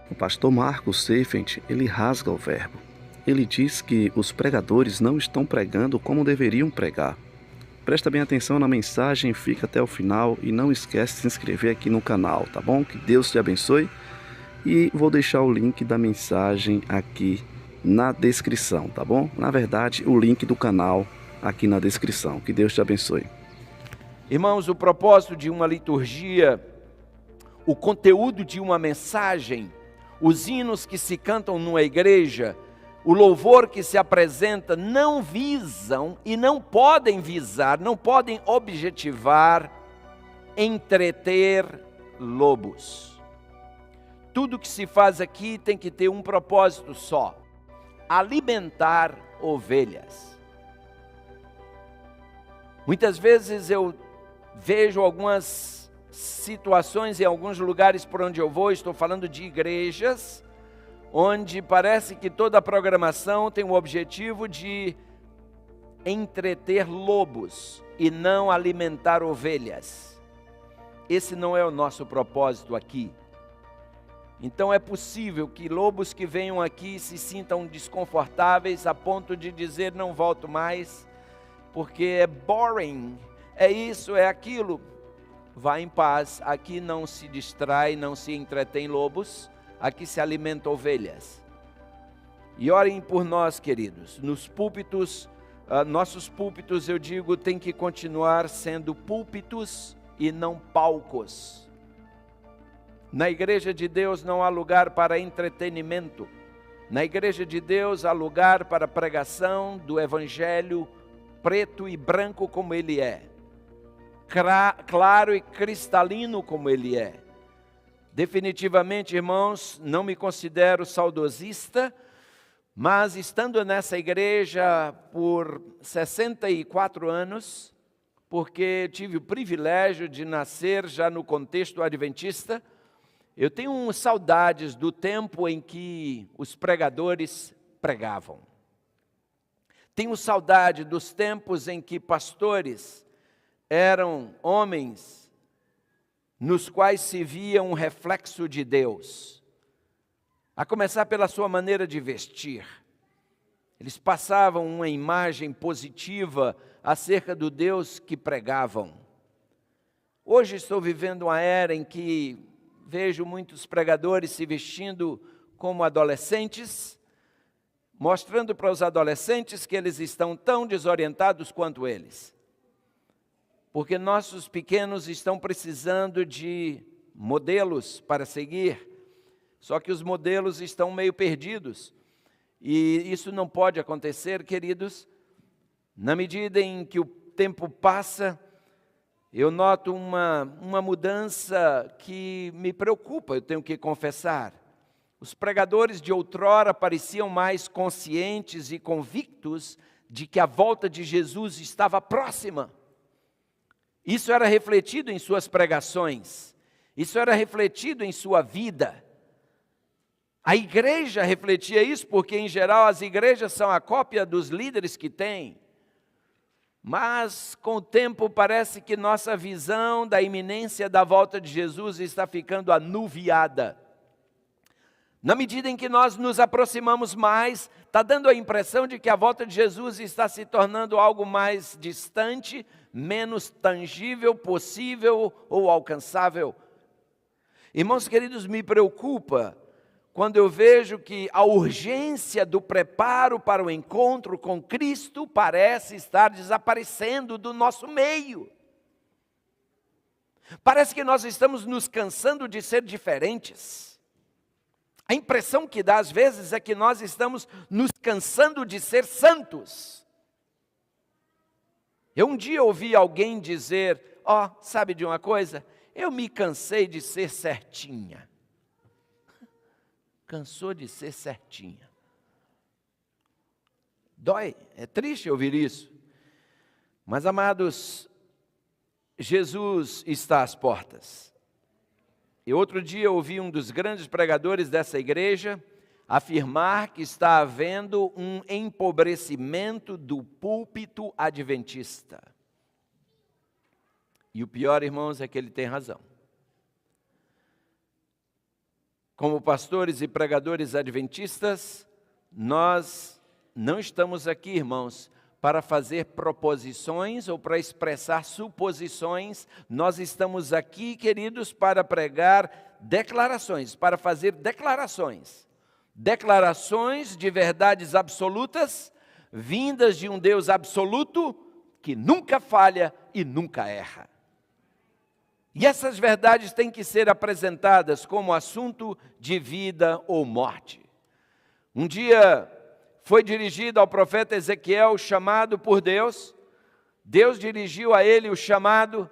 O pastor Marcos Seifert, ele rasga o verbo. Ele diz que os pregadores não estão pregando como deveriam pregar. Presta bem atenção na mensagem, fica até o final e não esquece de se inscrever aqui no canal, tá bom? Que Deus te abençoe. E vou deixar o link da mensagem aqui na descrição, tá bom? Na verdade, o link do canal aqui na descrição. Que Deus te abençoe. Irmãos, o propósito de uma liturgia, o conteúdo de uma mensagem, os hinos que se cantam numa igreja, o louvor que se apresenta, não visam e não podem visar, não podem objetivar, entreter lobos. Tudo que se faz aqui tem que ter um propósito só: alimentar ovelhas. Muitas vezes eu vejo algumas situações em alguns lugares por onde eu vou, estou falando de igrejas, onde parece que toda a programação tem o objetivo de entreter lobos e não alimentar ovelhas. Esse não é o nosso propósito aqui. Então é possível que lobos que venham aqui se sintam desconfortáveis a ponto de dizer: não volto mais, porque é boring, é isso, é aquilo. Vá em paz, aqui não se distrai, não se entretém lobos, aqui se alimenta ovelhas. E orem por nós, queridos. Nos púlpitos, nossos púlpitos, eu digo, tem que continuar sendo púlpitos e não palcos. Na igreja de Deus não há lugar para entretenimento. Na igreja de Deus há lugar para a pregação do evangelho preto e branco como ele é, claro e cristalino como ele é. Definitivamente, irmãos, não me considero saudosista, mas estando nessa igreja por 64 anos, porque tive o privilégio de nascer já no contexto adventista, eu tenho saudades do tempo em que os pregadores pregavam. Tenho saudade dos tempos em que pastores eram homens nos quais se via um reflexo de Deus. A começar pela sua maneira de vestir. Eles passavam uma imagem positiva acerca do Deus que pregavam. Hoje estou vivendo uma era em que vejo muitos pregadores se vestindo como adolescentes, mostrando para os adolescentes que eles estão tão desorientados quanto eles. Porque nossos pequenos estão precisando de modelos para seguir, só que os modelos estão meio perdidos. E isso não pode acontecer, queridos. Na medida em que o tempo passa, eu noto uma mudança que me preocupa, eu tenho que confessar. Os pregadores de outrora pareciam mais conscientes e convictos de que a volta de Jesus estava próxima. Isso era refletido em suas pregações, isso era refletido em sua vida. A igreja refletia isso, porque em geral as igrejas são a cópia dos líderes que têm. Mas com o tempo parece que nossa visão da iminência da volta de Jesus está ficando anuviada. Na medida em que nós nos aproximamos mais, está dando a impressão de que a volta de Jesus está se tornando algo mais distante, menos tangível, possível ou alcançável. Irmãos queridos, me preocupa quando eu vejo que a urgência do preparo para o encontro com Cristo parece estar desaparecendo do nosso meio. Parece que nós estamos nos cansando de ser diferentes. A impressão que dá às vezes é que nós estamos nos cansando de ser santos. Eu um dia ouvi alguém dizer: sabe de uma coisa? Eu me cansei de ser certinha. Cansou de ser certinha. Dói, é triste ouvir isso. Mas, amados, Jesus está às portas. E outro dia ouvi um dos grandes pregadores dessa igreja afirmar que está havendo um empobrecimento do púlpito adventista. E o pior, irmãos, é que ele tem razão. como pastores e pregadores adventistas, nós não estamos aqui, irmãos, para fazer proposições ou para expressar suposições. Nós estamos aqui, queridos, para pregar declarações, para fazer declarações. Declarações de verdades absolutas, vindas de um Deus absoluto, que nunca falha e nunca erra. E essas verdades têm que ser apresentadas como assunto de vida ou morte. Um dia foi dirigido ao profeta Ezequiel, chamado por Deus. Deus dirigiu a ele o chamado,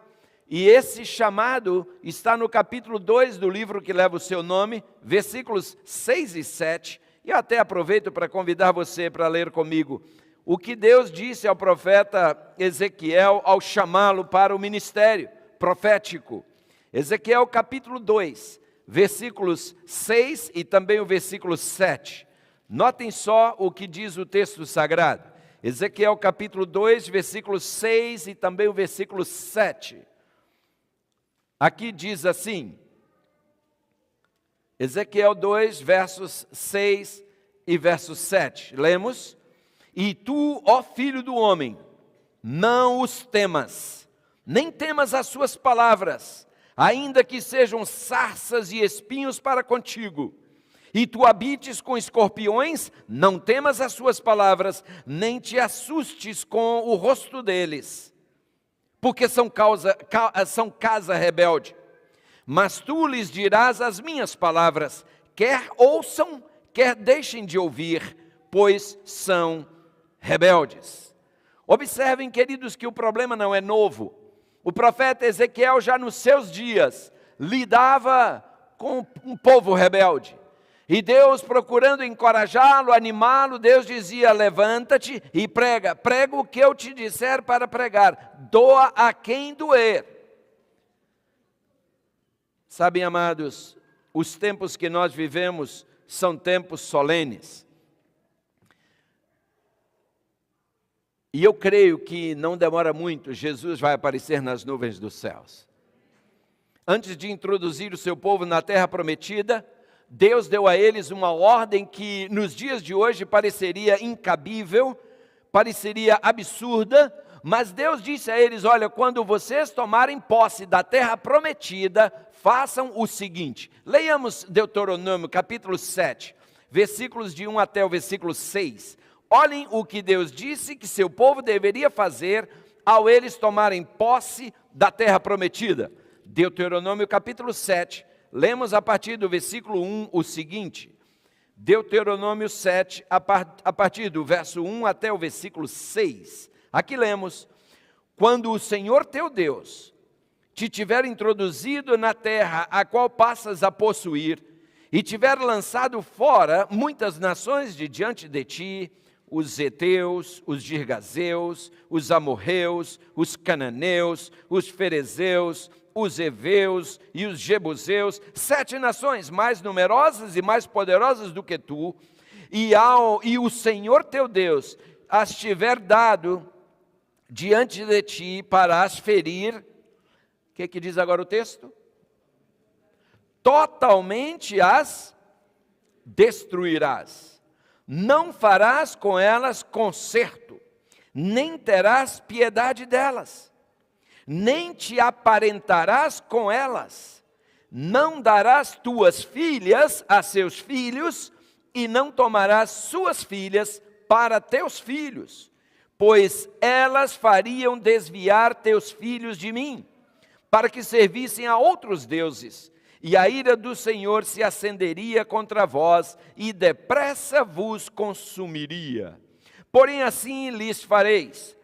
e esse chamado está no capítulo 2 do livro que leva o seu nome, versículos 6 e 7. E até aproveito para convidar você para ler comigo o que Deus disse ao profeta Ezequiel ao chamá-lo para o ministério profético. Ezequiel capítulo 2, versículos 6 e também o versículo 7. Notem só o que diz o texto sagrado. Ezequiel capítulo 2, versículo 6 e também o versículo 7. Aqui diz assim, Ezequiel 2, versos 6 e verso 7. Lemos: E tu, ó filho do homem, não os temas, nem temas as suas palavras, ainda que sejam sarças e espinhos para contigo. E tu habites com escorpiões, não temas as suas palavras, nem te assustes com o rosto deles, porque são casa rebelde. Mas tu lhes dirás as minhas palavras, quer ouçam, quer deixem de ouvir, pois são rebeldes. Observem, queridos, que o problema não é novo. O profeta Ezequiel, já nos seus dias, lidava com um povo rebelde. E Deus, procurando encorajá-lo, animá-lo, Deus dizia: levanta-te e prega. Prega o que eu te disser para pregar. Doa a quem doer. Sabem, amados, os tempos que nós vivemos são tempos solenes. E eu creio que não demora muito, Jesus vai aparecer nas nuvens dos céus. Antes de introduzir o seu povo na terra prometida, Deus deu a eles uma ordem que nos dias de hoje pareceria incabível, pareceria absurda, mas Deus disse a eles: olha, quando vocês tomarem posse da terra prometida, façam o seguinte. Leiamos Deuteronômio capítulo 7, versículos de 1 até o versículo 6. Olhem o que Deus disse que seu povo deveria fazer ao eles tomarem posse da terra prometida. Deuteronômio capítulo 7, lemos a partir do versículo 1 o seguinte. Deuteronômio 7, a partir do verso 1 até o versículo 6. Aqui lemos: Quando o Senhor teu Deus te tiver introduzido na terra a qual passas a possuir, e tiver lançado fora muitas nações de diante de ti, os heteus, os girgazeus, os amorreus, os cananeus, os ferezeus, os heveus e os jebuseus, 7 nações mais numerosas e mais poderosas do que tu, e o Senhor teu Deus as tiver dado diante de ti para as ferir. O que diz agora o texto? Totalmente as destruirás. Não farás com elas conserto, nem terás piedade delas, nem te aparentarás com elas. Não darás tuas filhas a seus filhos, e não tomarás suas filhas para teus filhos, pois elas fariam desviar teus filhos de mim, para que servissem a outros deuses. E a ira do Senhor se acenderia contra vós, e depressa vos consumiria. Porém assim lhes fareis: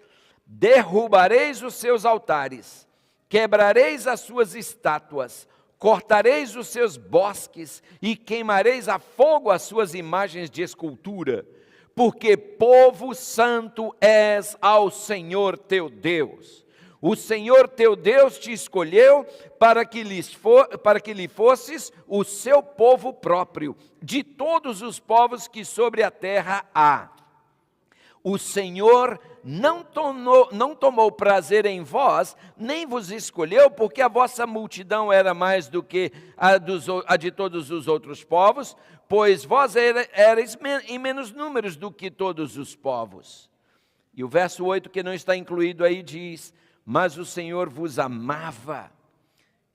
derrubareis os seus altares, quebrareis as suas estátuas, cortareis os seus bosques, e queimareis a fogo as suas imagens de escultura, porque povo santo és ao Senhor teu Deus. O Senhor teu Deus te escolheu para que lhe fosses o seu povo próprio, de todos os povos que sobre a terra há. O Senhor não tomou prazer em vós, nem vos escolheu, porque a vossa multidão era mais do que a de todos os outros povos, pois vós erais em menos números do que todos os povos. E o verso 8, que não está incluído aí, diz: mas o Senhor vos amava,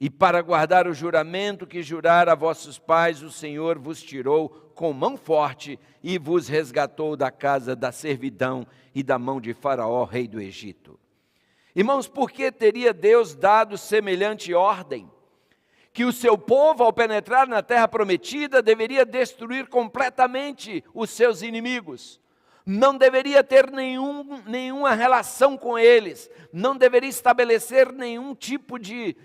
e para guardar o juramento que jurara a vossos pais, o Senhor vos tirou com mão forte e vos resgatou da casa da servidão e da mão de Faraó, rei do Egito. Irmãos, por que teria Deus dado semelhante ordem? Que o seu povo, ao penetrar na terra prometida, deveria destruir completamente os seus inimigos. Não deveria ter nenhuma relação com eles, não deveria estabelecer nenhum tipo de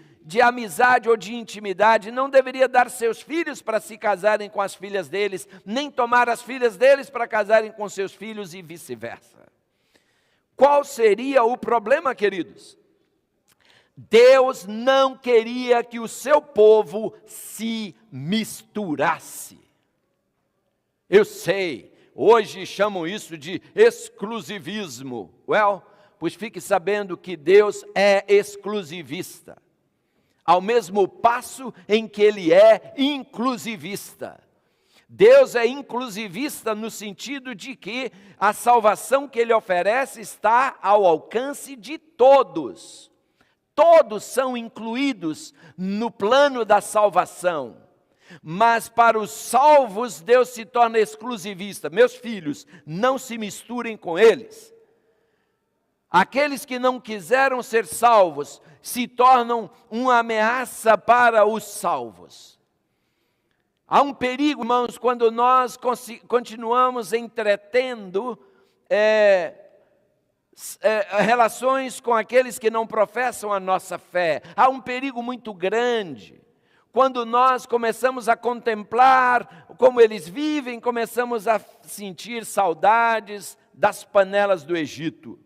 amizade ou de intimidade, não deveria dar seus filhos para se casarem com as filhas deles, nem tomar as filhas deles para casarem com seus filhos e vice-versa. Qual seria o problema, queridos? Deus não queria que o seu povo se misturasse. Eu sei, hoje chamam isso de exclusivismo. Pois fique sabendo que Deus é exclusivista, ao mesmo passo em que Ele é inclusivista. Deus é inclusivista no sentido de que a salvação que Ele oferece está ao alcance de todos. Todos são incluídos no plano da salvação. Mas para os salvos, Deus se torna exclusivista. Meus filhos, não se misturem com eles. Aqueles que não quiseram ser salvos se tornam uma ameaça para os salvos. Há um perigo, irmãos, quando nós continuamos entretendo relações com aqueles que não professam a nossa fé. Há um perigo muito grande. Quando nós começamos a contemplar como eles vivem, começamos a sentir saudades das panelas do Egito.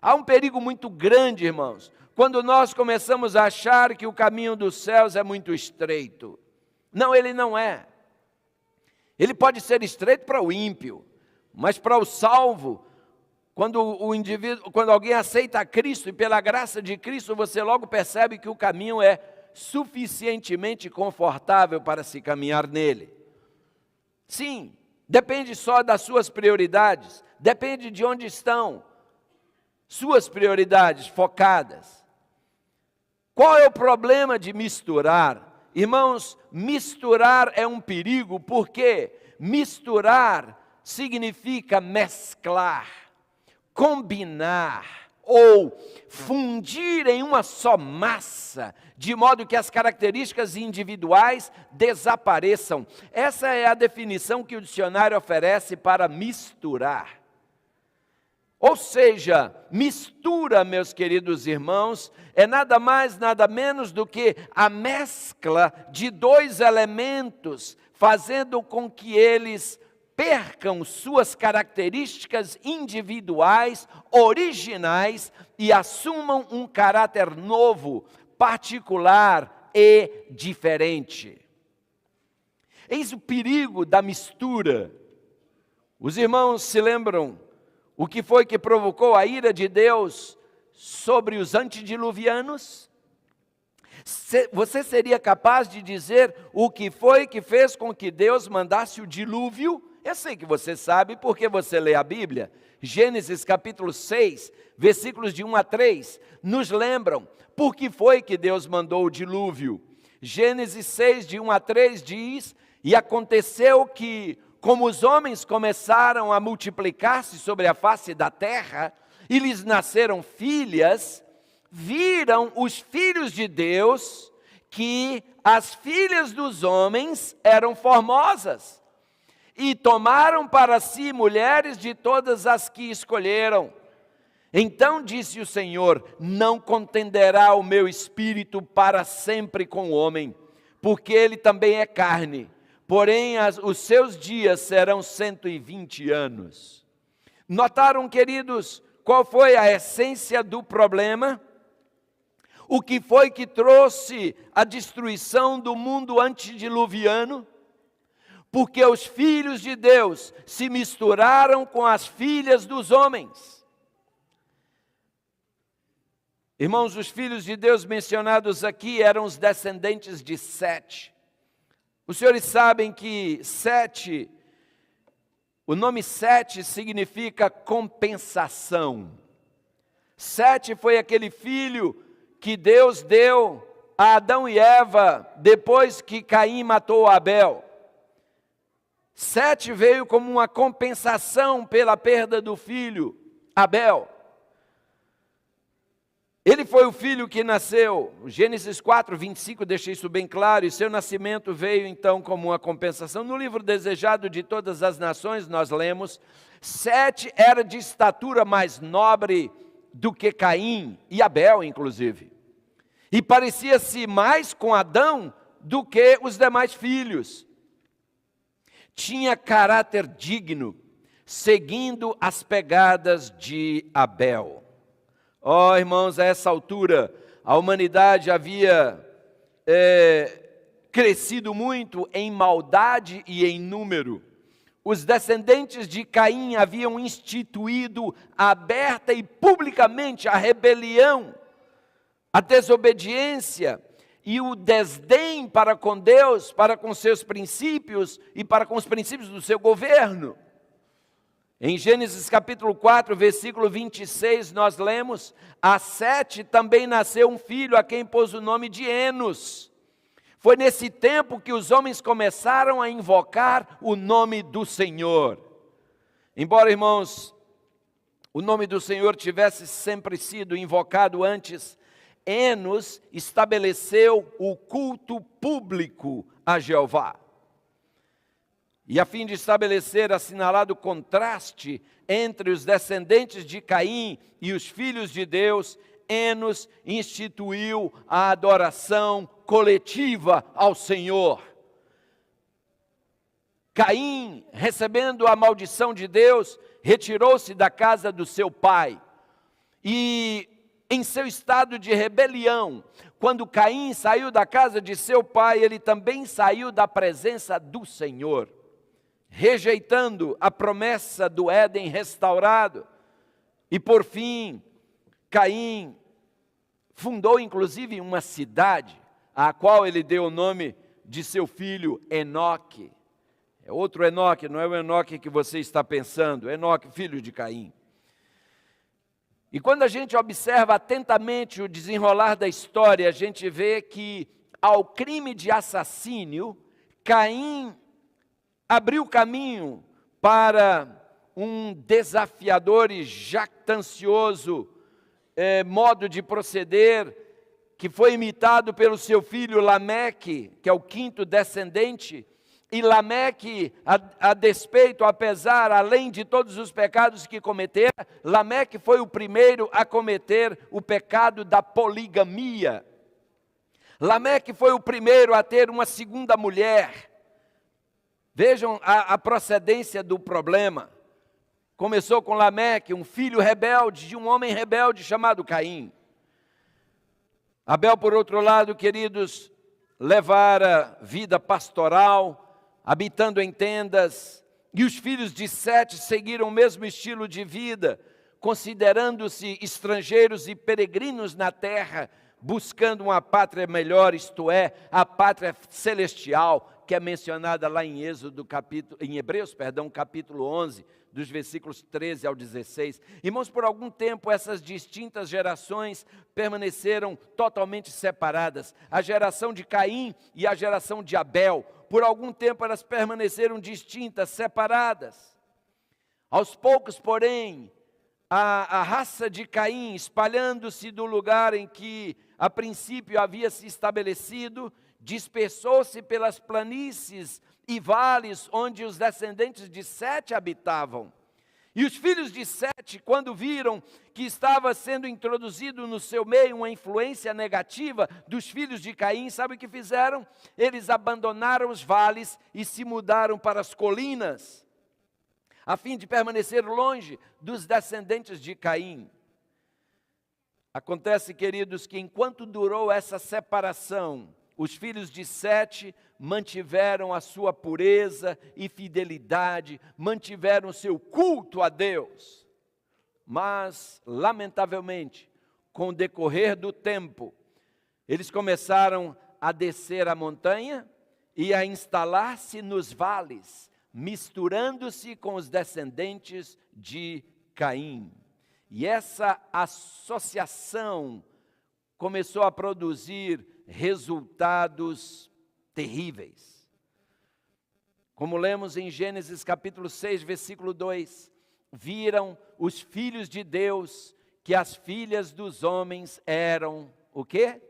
Há um perigo muito grande, irmãos, quando nós começamos a achar que o caminho dos céus é muito estreito. Não, ele não é. Ele pode ser estreito para o ímpio, mas para o salvo, quando alguém aceita a Cristo e pela graça de Cristo, você logo percebe que o caminho é suficientemente confortável para se caminhar nele. Sim, depende só das suas prioridades, depende de onde estão suas prioridades focadas. Qual é o problema de misturar? Irmãos, misturar é um perigo, porque misturar significa mesclar, combinar ou fundir em uma só massa, de modo que as características individuais desapareçam. Essa é a definição que o dicionário oferece para misturar. Ou seja, mistura, meus queridos irmãos, é nada mais, nada menos do que a mescla de dois elementos, fazendo com que eles percam suas características individuais, originais, e assumam um caráter novo, particular e diferente. Eis o perigo da mistura. Os irmãos se lembram o que foi que provocou a ira de Deus sobre os antediluvianos? Você seria capaz de dizer o que foi que fez com que Deus mandasse o dilúvio? Eu sei que você sabe porque você lê a Bíblia. Gênesis capítulo 6, versículos de 1 a 3, nos lembram por que foi que Deus mandou o dilúvio. Gênesis 6, de 1 a 3 diz: e aconteceu que, como os homens começaram a multiplicar-se sobre a face da terra, e lhes nasceram filhas, viram os filhos de Deus que as filhas dos homens eram formosas, e tomaram para si mulheres de todas as que escolheram. Então disse o Senhor: não contenderá o meu espírito para sempre com o homem, porque ele também é carne. Porém, os seus dias serão 120 anos. Notaram, queridos, qual foi a essência do problema? O que foi que trouxe a destruição do mundo antediluviano? porque os filhos de Deus se misturaram com as filhas dos homens. Irmãos, os filhos de Deus mencionados aqui eram os descendentes de Sete. Os senhores sabem que Sete, o nome Sete significa compensação. Sete foi aquele filho que Deus deu a Adão e Eva depois que Caim matou Abel. Sete veio como uma compensação pela perda do filho Abel. Ele foi o filho que nasceu, Gênesis 4, 25 deixa isso bem claro, e seu nascimento veio então como uma compensação. No livro Desejado de Todas as Nações nós lemos, Sete era de estatura mais nobre do que Caim e Abel inclusive, e parecia-se mais com Adão do que os demais filhos. Tinha caráter digno, seguindo as pegadas de Abel. Oh, irmãos, a essa altura, a humanidade havia crescido muito em maldade e em número. Os descendentes de Caim haviam instituído aberta e publicamente a rebelião, a desobediência e o desdém para com Deus, para com seus princípios e para com os princípios do seu governo. Em Gênesis capítulo 4, versículo 26, nós lemos: a Sete também nasceu um filho a quem pôs o nome de Enos. Foi nesse tempo que os homens começaram a invocar o nome do Senhor. Embora, irmãos, o nome do Senhor tivesse sempre sido invocado antes, Enos estabeleceu o culto público a Jeová. E a fim de estabelecer assinalado contraste entre os descendentes de Caim e os filhos de Deus, Enos instituiu a adoração coletiva ao Senhor. Caim, recebendo a maldição de Deus, retirou-se da casa do seu pai. E em seu estado de rebelião, quando Caim saiu da casa de seu pai, ele também saiu da presença do Senhor, rejeitando a promessa do Éden restaurado. E por fim, Caim fundou inclusive uma cidade, a qual ele deu o nome de seu filho Enoque. É outro Enoque, não é o Enoque que você está pensando, Enoque, filho de Caim. E quando a gente observa atentamente o desenrolar da história, a gente vê que ao crime de assassínio, Caim abriu caminho para um desafiador e jactancioso modo de proceder, que foi imitado pelo seu filho Lameque, que é o quinto descendente. E Lameque, a despeito, apesar, além de todos os pecados que cometera, Lameque foi o primeiro a cometer o pecado da poligamia. Lameque foi o primeiro a ter uma segunda mulher. Vejam a procedência do problema. Começou com Lameque, um filho rebelde de um homem rebelde chamado Caim. Abel, por outro lado, queridos, levara vida pastoral, habitando em tendas, e os filhos de Sete seguiram o mesmo estilo de vida, considerando-se estrangeiros e peregrinos na terra, buscando uma pátria melhor, isto é, a pátria celestial, que é mencionada lá em Hebreus, capítulo 11, dos versículos 13 ao 16. Irmãos, por algum tempo essas distintas gerações permaneceram totalmente separadas. A geração de Caim e a geração de Abel, por algum tempo elas permaneceram distintas, separadas. Aos poucos, porém, a raça de Caim, espalhando-se do lugar em que a princípio havia se estabelecido, dispersou-se pelas planícies e vales onde os descendentes de Sete habitavam. E os filhos de Sete, quando viram que estava sendo introduzido no seu meio uma influência negativa dos filhos de Caim, sabe o que fizeram? Eles abandonaram os vales e se mudaram para as colinas, a fim de permanecer longe dos descendentes de Caim. Acontece, queridos, que enquanto durou essa separação, Os filhos de Sete mantiveram a sua pureza e fidelidade, mantiveram o seu culto a Deus. Mas, lamentavelmente, com o decorrer do tempo, eles começaram a descer a montanha e a instalar-se nos vales, misturando-se com os descendentes de Caim. E essa associação começou a produzir resultados terríveis. Como lemos em Gênesis capítulo 6, versículo 2, viram os filhos de Deus que as filhas dos homens eram, o quê?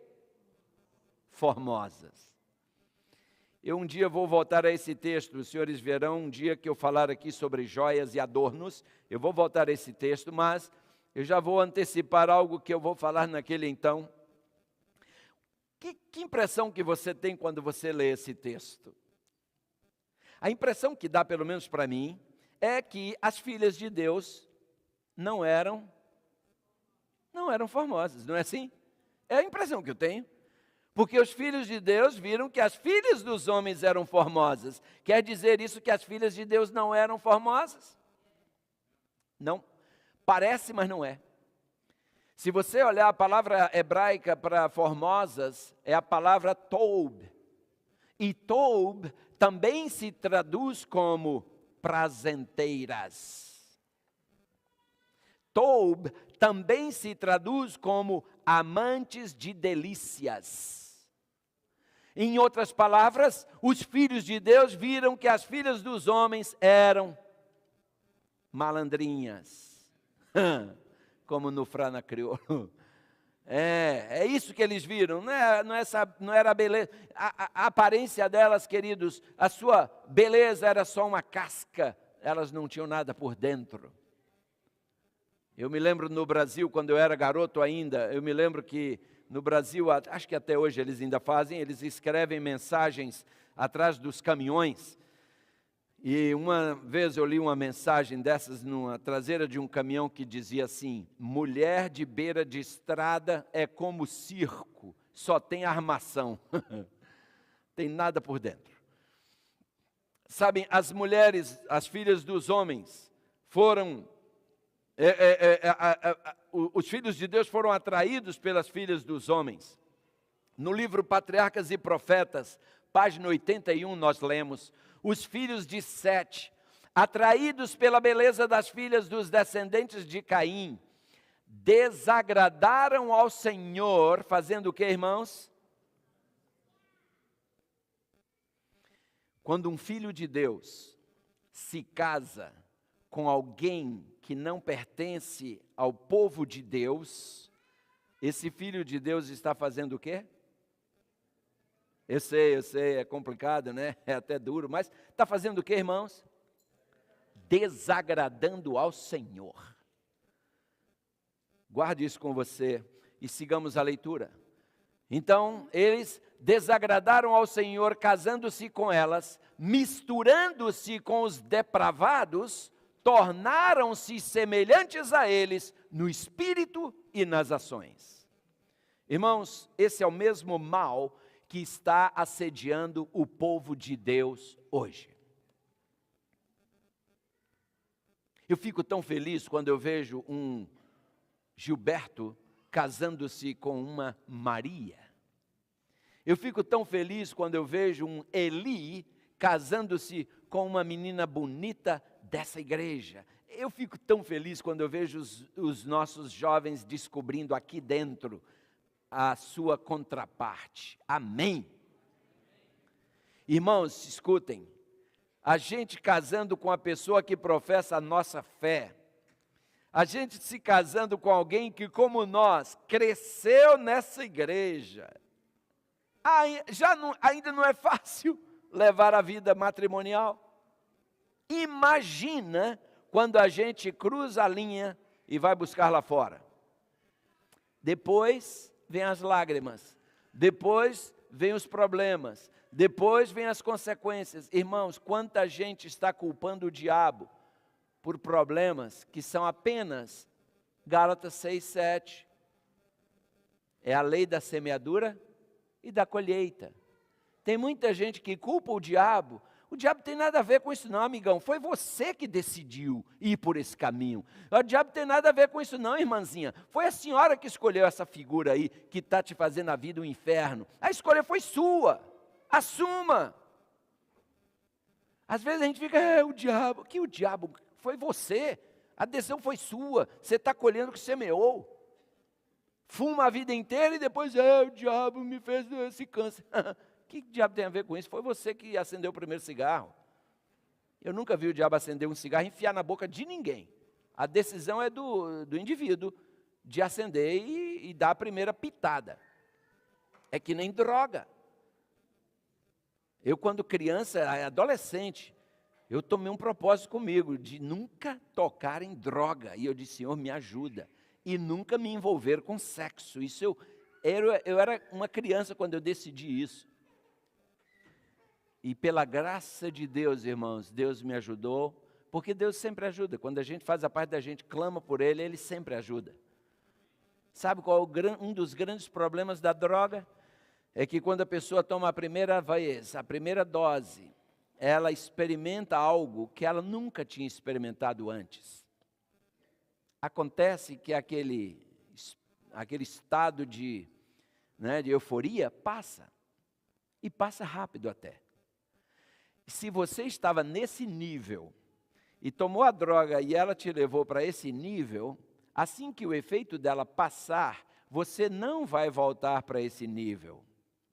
Formosas. Eu um dia vou voltar a esse texto, os senhores verão um dia que eu falar aqui sobre joias e adornos, eu vou voltar a esse texto, mas eu já vou antecipar algo que eu vou falar naquele então. Que impressão que você tem quando você lê esse texto? A impressão que dá, pelo menos para mim, é que as filhas de Deus não eram formosas, não é assim? É a impressão que eu tenho. Porque os filhos de Deus viram que as filhas dos homens eram formosas. Quer dizer isso que as filhas de Deus não eram formosas? Não. Parece, mas não é. Se você olhar a palavra hebraica para formosas, é a palavra toub. E toub também se traduz como prazenteiras. Toub também se traduz como amantes de delícias. Em outras palavras, os filhos de Deus viram que as filhas dos homens eram malandrinhas. Como no Frana Crioulo. É isso que eles viram, não era a beleza, a aparência delas, queridos, a sua beleza era só uma casca, elas não tinham nada por dentro. Eu me lembro no Brasil, quando eu era garoto ainda, eu me lembro que no Brasil, acho que até hoje eles ainda fazem, eles escrevem mensagens atrás dos caminhões. E uma vez eu li uma mensagem dessas numa traseira de um caminhão que dizia assim: mulher de beira de estrada é como circo, só tem armação, tem nada por dentro. Sabem, as mulheres, as filhas dos homens, os filhos de Deus foram atraídos pelas filhas dos homens. No livro Patriarcas e Profetas, página 81, nós lemos: os filhos de Sete, atraídos pela beleza das filhas dos descendentes de Caim, desagradaram ao Senhor, fazendo o que, irmãos? Quando um filho de Deus se casa com alguém que não pertence ao povo de Deus, esse filho de Deus está fazendo o quê? Eu sei, é complicado, né? É até duro, mas está fazendo o quê, irmãos? Desagradando ao Senhor. Guarde isso com você e sigamos a leitura. Então, eles desagradaram ao Senhor, casando-se com elas, misturando-se com os depravados, tornaram-se semelhantes a eles no espírito e nas ações. Irmãos, esse é o mesmo mal que está assediando o povo de Deus hoje. Eu fico tão feliz quando eu vejo um Gilberto casando-se com uma Maria. Eu fico tão feliz quando eu vejo um Eli casando-se com uma menina bonita dessa igreja. Eu fico tão feliz quando eu vejo os nossos jovens descobrindo aqui dentro a sua contraparte. Amém? Irmãos, escutem. A gente casando com a pessoa que professa a nossa fé, a gente se casando com alguém que, como nós, cresceu nessa igreja, ainda não é fácil levar a vida matrimonial. Imagina quando a gente cruza a linha e vai buscar lá fora. Depois vem as lágrimas, depois vem os problemas, depois vem as consequências. Irmãos, quanta gente está culpando o diabo por problemas que são apenas Gálatas 6:7. É a lei da semeadura e da colheita. Tem muita gente que culpa o diabo. O diabo tem nada a ver com isso não, amigão. Foi você que decidiu ir por esse caminho. O diabo tem nada a ver com isso não, irmãzinha. Foi a senhora que escolheu essa figura aí, que está te fazendo a vida um inferno. A escolha foi sua. Assuma. Às vezes a gente fica, o diabo. Que o diabo? Foi você. A decisão foi sua. Você está colhendo o que semeou. Fuma a vida inteira e depois, o diabo me fez esse câncer. Que diabo tem a ver com isso? Foi você que acendeu o primeiro cigarro. Eu nunca vi o diabo acender um cigarro e enfiar na boca de ninguém. A decisão é do indivíduo de acender e dar a primeira pitada. É que nem droga. Eu, quando criança, adolescente, eu tomei um propósito comigo de nunca tocar em droga. E eu disse, Senhor, me ajuda. E nunca me envolver com sexo. Isso eu era uma criança quando eu decidi isso. E pela graça de Deus, irmãos, Deus me ajudou, porque Deus sempre ajuda. Quando a gente faz a parte da gente, clama por Ele, Ele sempre ajuda. Sabe qual é um dos grandes problemas da droga? É que quando a pessoa toma a primeira vez, a primeira dose, ela experimenta algo que ela nunca tinha experimentado antes. Acontece que aquele estado de euforia passa, e passa rápido até. Se você estava nesse nível e tomou a droga e ela te levou para esse nível, assim que o efeito dela passar, você não vai voltar para esse nível.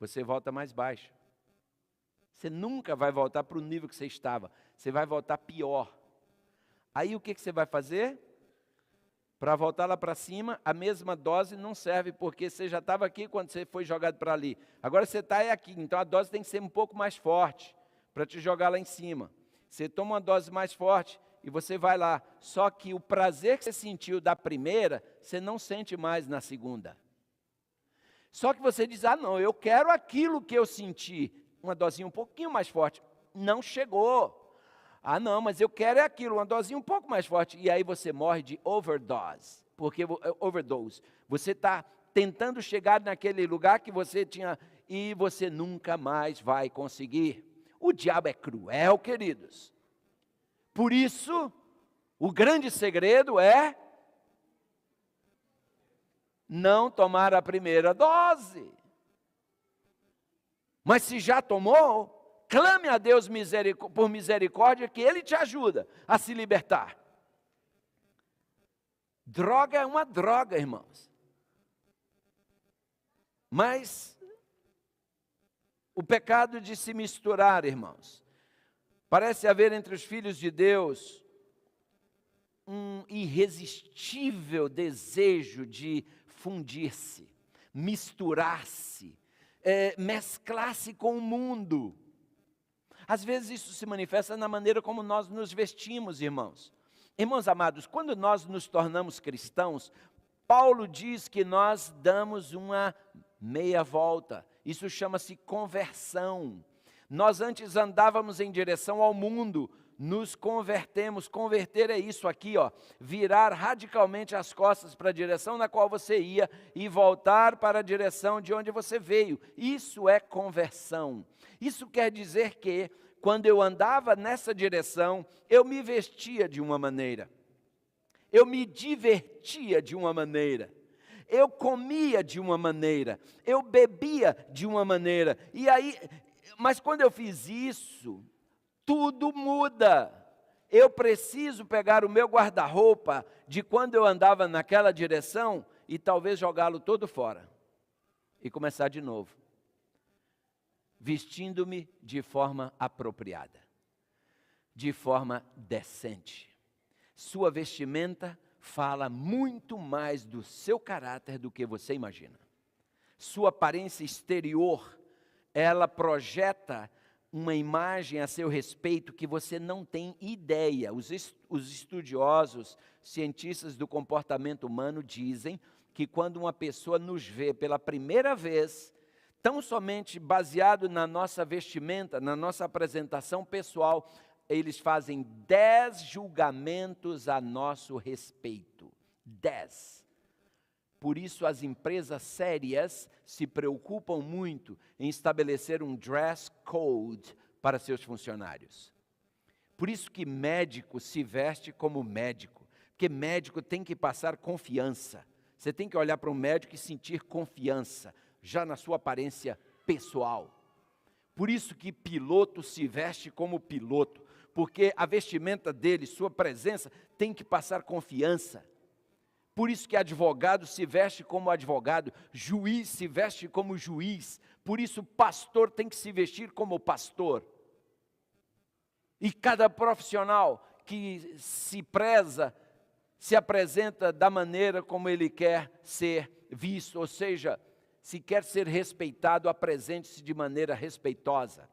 Você volta mais baixo. Você nunca vai voltar para o nível que você estava. Você vai voltar pior. Aí o que você vai fazer? Para voltar lá para cima, a mesma dose não serve, porque você já estava aqui quando você foi jogado para ali. Agora você está aqui, então a dose tem que ser um pouco mais forte para te jogar lá em cima. Você toma uma dose mais forte e você vai lá. Só que o prazer que você sentiu da primeira, você não sente mais na segunda. Só que você diz, não, eu quero aquilo que eu senti. Uma dosinha um pouquinho mais forte. Não chegou. Não, mas eu quero aquilo, uma dosinha um pouco mais forte. E aí você morre de overdose. Overdose. Você está tentando chegar naquele lugar que você tinha e você nunca mais vai conseguir. O diabo é cruel, queridos. Por isso, o grande segredo é não tomar a primeira dose. Mas se já tomou, clame a Deus por misericórdia, que Ele te ajuda a se libertar. Droga é uma droga, irmãos. Mas o pecado de se misturar, irmãos, parece haver entre os filhos de Deus um irresistível desejo de fundir-se, misturar-se, mesclar-se com o mundo. Às vezes isso se manifesta na maneira como nós nos vestimos, irmãos. Irmãos amados, quando nós nos tornamos cristãos, Paulo diz que nós damos uma meia volta. Isso chama-se conversão. Nós antes andávamos em direção ao mundo, nos convertemos. Converter é isso aqui, virar radicalmente as costas para a direção na qual você ia e voltar para a direção de onde você veio. Isso é conversão. Isso quer dizer que, quando eu andava nessa direção, eu me vestia de uma maneira, eu me divertia de uma maneira, eu comia de uma maneira, eu bebia de uma maneira, mas quando eu fiz isso, tudo muda. Eu preciso pegar o meu guarda-roupa de quando eu andava naquela direção e talvez jogá-lo todo fora e começar de novo, vestindo-me de forma apropriada, de forma decente. Sua vestimenta fala muito mais do seu caráter do que você imagina. Sua aparência exterior, ela projeta uma imagem a seu respeito que você não tem ideia. Os estudiosos, cientistas do comportamento humano dizem que quando uma pessoa nos vê pela primeira vez, tão somente baseado na nossa vestimenta, na nossa apresentação pessoal, eles fazem 10 julgamentos a nosso respeito. 10. Por isso as empresas sérias se preocupam muito em estabelecer um dress code para seus funcionários. Por isso que médico se veste como médico, porque médico tem que passar confiança. Você tem que olhar para um médico e sentir confiança, já na sua aparência pessoal. Por isso que piloto se veste como piloto, porque a vestimenta dele, sua presença, tem que passar confiança. Por isso que advogado se veste como advogado, juiz se veste como juiz. Por isso pastor tem que se vestir como pastor. E cada profissional que se preza, se apresenta da maneira como ele quer ser visto, ou seja, se quer ser respeitado, apresente-se de maneira respeitosa.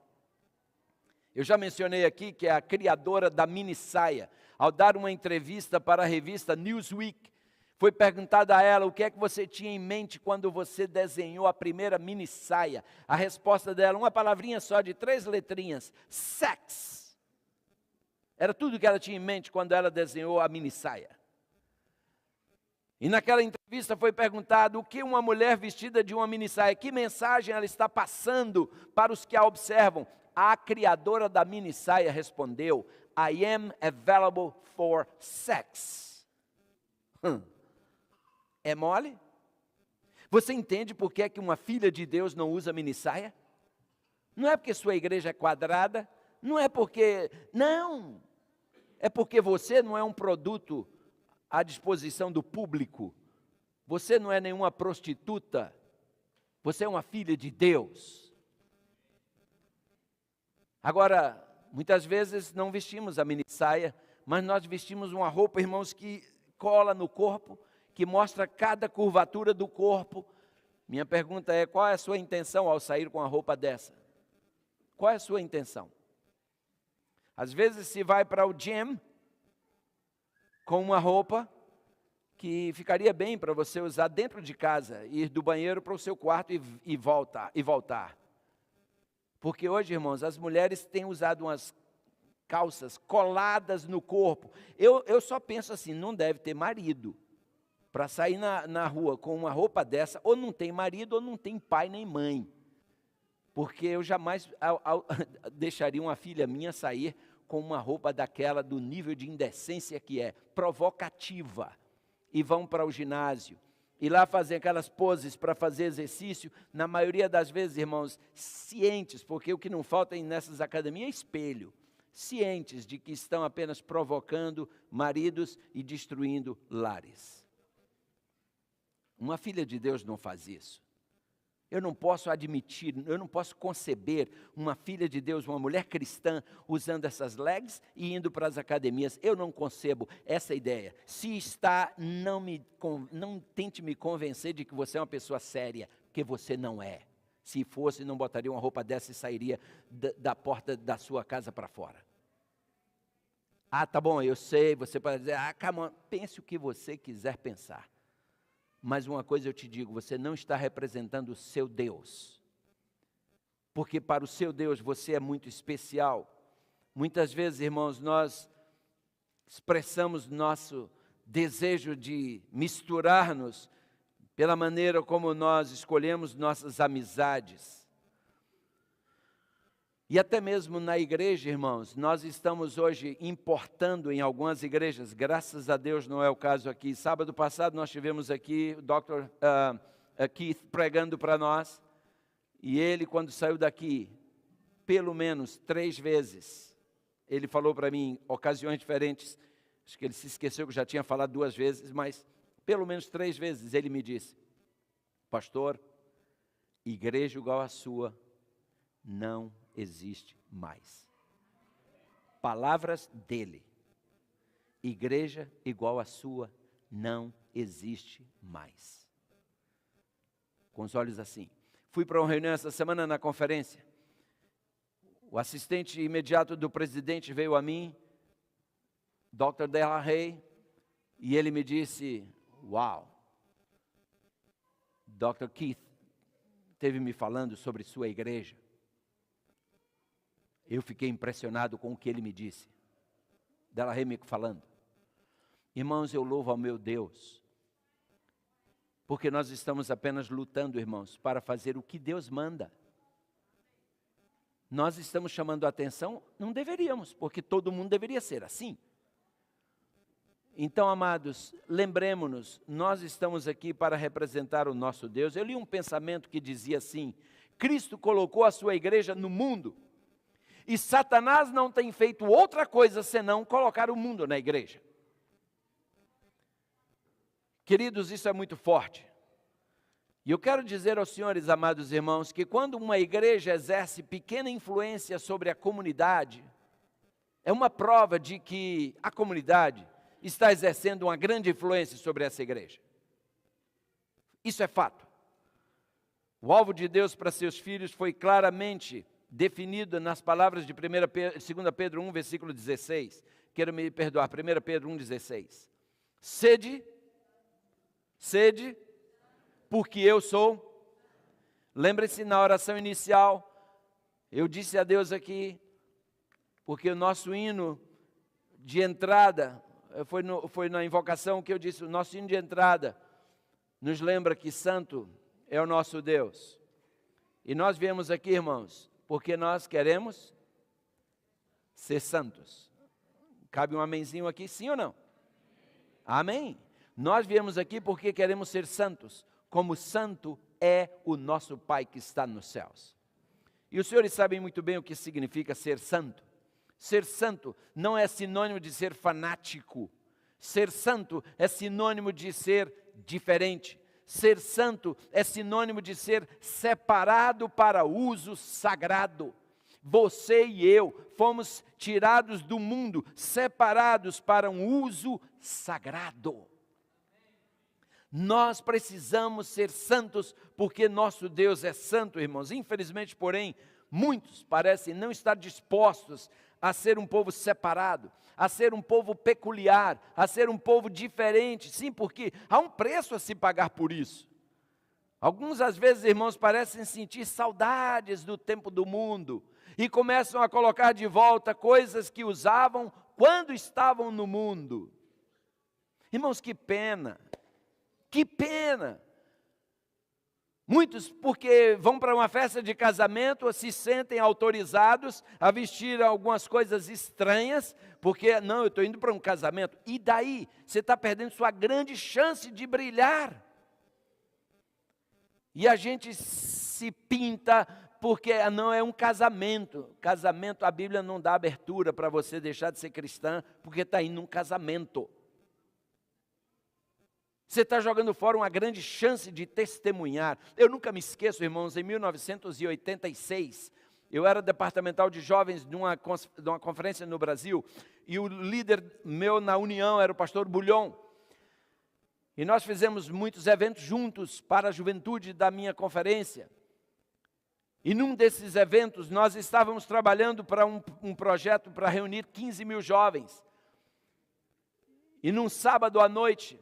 Eu já mencionei aqui que a criadora da mini saia, ao dar uma entrevista para a revista Newsweek, foi perguntada a ela o que é que você tinha em mente quando você desenhou a primeira mini saia. A resposta dela, uma palavrinha só de 3 letrinhas, sex. Era tudo que ela tinha em mente quando ela desenhou a mini saia. E naquela entrevista foi perguntado o que uma mulher vestida de uma mini saia, que mensagem ela está passando para os que a observam. A criadora da mini saia respondeu, I am available for sex. É mole? Você entende por que é que uma filha de Deus não usa mini saia? Não é porque sua igreja é quadrada, não é porque... Não! É porque você não é um produto à disposição do público. Você não é nenhuma prostituta. Você é uma filha de Deus. Agora, muitas vezes não vestimos a mini saia, mas nós vestimos uma roupa, irmãos, que cola no corpo, que mostra cada curvatura do corpo. Minha pergunta é, qual é a sua intenção ao sair com uma roupa dessa? Qual é a sua intenção? Às vezes se vai para o gym com uma roupa que ficaria bem para você usar dentro de casa, ir do banheiro para o seu quarto e voltar. Porque hoje, irmãos, as mulheres têm usado umas calças coladas no corpo. Eu só penso assim, não deve ter marido para sair na rua com uma roupa dessa, ou não tem marido, ou não tem pai nem mãe. Porque eu jamais deixaria uma filha minha sair com uma roupa daquela, do nível de indecência que é, provocativa. E vão para o ginásio, e lá fazem aquelas poses para fazer exercício, na maioria das vezes, irmãos, cientes, porque o que não falta nessas academias é espelho, cientes de que estão apenas provocando maridos e destruindo lares. Uma filha de Deus não faz isso. Eu não posso admitir, eu não posso conceber uma filha de Deus, uma mulher cristã, usando essas legs e indo para as academias. Eu não concebo essa ideia. Se está, não tente me convencer de que você é uma pessoa séria, porque você não é. Se fosse, não botaria uma roupa dessa e sairia da porta da sua casa para fora. Ah, tá bom, eu sei, você pode dizer, come on, pense o que você quiser pensar. Mas uma coisa eu te digo, você não está representando o seu Deus. Porque para o seu Deus você é muito especial. Muitas vezes, irmãos, nós expressamos nosso desejo de misturar-nos pela maneira como nós escolhemos nossas amizades. E até mesmo na igreja, irmãos, nós estamos hoje importando em algumas igrejas, graças a Deus não é o caso aqui. Sábado passado nós tivemos aqui o Dr. Keith pregando para nós, e ele quando saiu daqui, pelo menos 3 vezes, ele falou para mim em ocasiões diferentes, acho que ele se esqueceu que eu já tinha falado 2 vezes, mas pelo menos 3 vezes ele me disse, pastor, igreja igual a sua não existe mais. Palavras dele. Igreja igual a sua não existe mais. Com os olhos assim. Fui para uma reunião essa semana na conferência. O assistente imediato do presidente veio a mim, Dr. Della Rey, e ele me disse, uau, Dr. Keith esteve me falando sobre sua igreja. Eu fiquei impressionado com o que ele me disse. Della Rey me falando. Irmãos, eu louvo ao meu Deus. Porque nós estamos apenas lutando, irmãos, para fazer o que Deus manda. Nós estamos chamando a atenção? Não deveríamos, porque todo mundo deveria ser assim. Então, amados, lembremos-nos, nós estamos aqui para representar o nosso Deus. Eu li um pensamento que dizia assim: Cristo colocou a sua igreja no mundo, e Satanás não tem feito outra coisa senão colocar o mundo na igreja. Queridos, isso é muito forte. E eu quero dizer aos senhores, amados irmãos, que quando uma igreja exerce pequena influência sobre a comunidade, é uma prova de que a comunidade está exercendo uma grande influência sobre essa igreja. Isso é fato. O alvo de Deus para seus filhos foi claramente definido nas palavras de 2 Pedro 1, versículo 16. Quero me perdoar, 1 Pedro 1, 16. Sede, porque eu sou. Lembre-se, na oração inicial, eu disse a Deus aqui, porque o nosso hino de entrada, foi na invocação que eu disse, o nosso hino de entrada nos lembra que santo é o nosso Deus. E nós viemos aqui, irmãos, porque nós queremos ser santos. Cabe um amenzinho aqui, sim ou não? Amém. Nós viemos aqui porque queremos ser santos, como santo é o nosso Pai que está nos céus. E os senhores sabem muito bem o que significa ser santo. Ser santo não é sinônimo de ser fanático. Ser santo é sinônimo de ser diferente. Ser santo é sinônimo de ser separado para uso sagrado. Você e eu fomos tirados do mundo, separados para um uso sagrado. Nós precisamos ser santos, porque nosso Deus é santo, irmãos. Infelizmente, porém, muitos parecem não estar dispostos a ser um povo separado, a ser um povo peculiar, a ser um povo diferente. Sim, porque há um preço a se pagar por isso. Alguns, às vezes, irmãos, parecem sentir saudades do tempo do mundo e começam a colocar de volta coisas que usavam quando estavam no mundo. Irmãos, que pena! Que pena! Muitos, porque vão para uma festa de casamento, se sentem autorizados a vestir algumas coisas estranhas, porque, não, eu estou indo para um casamento. E daí? Você está perdendo sua grande chance de brilhar. E a gente se pinta, porque não é um casamento. Casamento, a Bíblia não dá abertura para você deixar de ser cristã, porque está indo num casamento. Você está jogando fora uma grande chance de testemunhar. Eu nunca me esqueço, irmãos, em 1986, eu era departamental de jovens de uma conferência no Brasil, e o líder meu na União era o pastor Bulhon. E nós fizemos muitos eventos juntos para a juventude da minha conferência. E num desses eventos, nós estávamos trabalhando para um projeto para reunir 15 mil jovens. E num sábado à noite,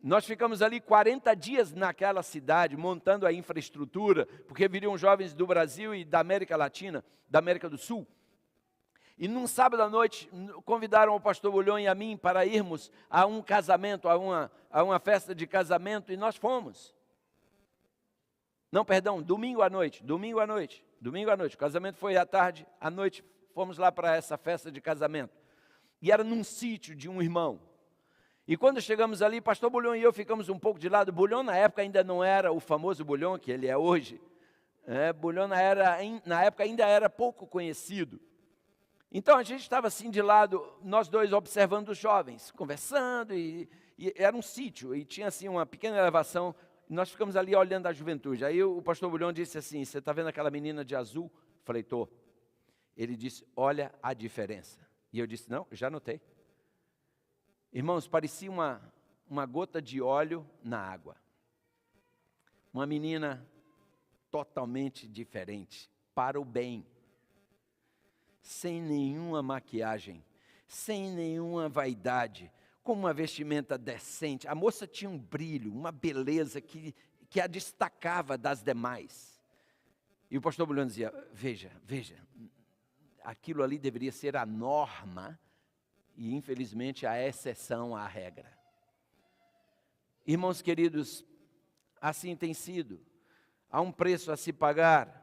nós ficamos ali 40 dias naquela cidade, montando a infraestrutura, porque viriam jovens do Brasil e da América Latina, da América do Sul. E num sábado à noite, convidaram o pastor Bulhon e a mim para irmos a um casamento, a uma festa de casamento, e nós fomos. Não, perdão, domingo à noite. O casamento foi à tarde, à noite fomos lá para essa festa de casamento. E era num sítio de um irmão. E quando chegamos ali, pastor Bulhon e eu ficamos um pouco de lado. Bulhon na época ainda não era o famoso Bulhon que ele é hoje. Bulhon na época ainda era pouco conhecido. Então a gente estava assim de lado, nós dois observando os jovens, conversando, e era um sítio, e tinha assim uma pequena elevação, nós ficamos ali olhando a juventude. Aí o pastor Bulhon disse assim: você está vendo aquela menina de azul? Falei, estou. Ele disse, olha a diferença. E eu disse, não, já notei. Irmãos, parecia uma gota de óleo na água. Uma menina totalmente diferente, para o bem. Sem nenhuma maquiagem, sem nenhuma vaidade, com uma vestimenta decente. A moça tinha um brilho, uma beleza que a destacava das demais. E o pastor Bulhon dizia, veja, aquilo ali deveria ser a norma, e infelizmente a exceção à regra. Irmãos queridos, assim tem sido. Há um preço a se pagar.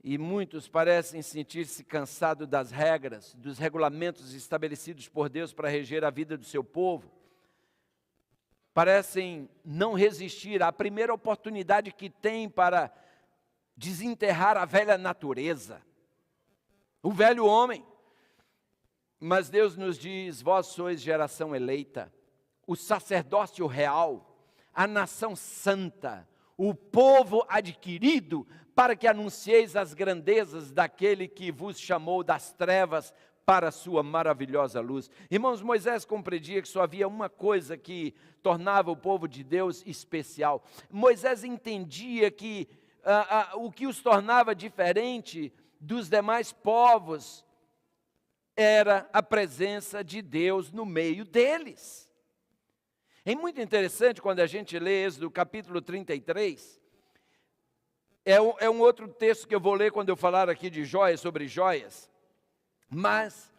E muitos parecem sentir-se cansados das regras, dos regulamentos estabelecidos por Deus para reger a vida do seu povo. Parecem não resistir à primeira oportunidade que tem para desenterrar a velha natureza, o velho homem. Mas Deus nos diz: vós sois geração eleita, o sacerdócio real, a nação santa, o povo adquirido, para que anuncieis as grandezas daquele que vos chamou das trevas para a sua maravilhosa luz. Irmãos, Moisés compreendia que só havia uma coisa que tornava o povo de Deus especial. Moisés entendia que o que os tornava diferente dos demais povos era a presença de Deus no meio deles. É muito interessante quando a gente lê Êxodo capítulo 33, é um outro texto que eu vou ler quando eu falar aqui de joias, sobre joias, mas